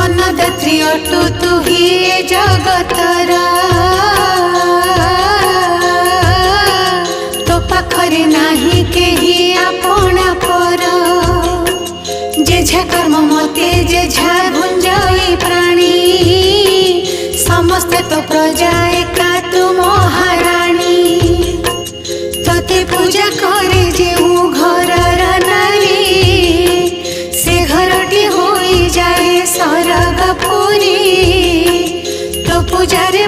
अन्नदात्री अटु तु ही ए जगतर तो पाखरे नाही केही आपणा पर जेझा कर्म मते जेझा गुंजई प्राणी समस्ते तो प्रजा एका तु महाराणी तोते पूजा करे जे घरर नारी से घरटी होई जाए सरगपुरी तो पूजारे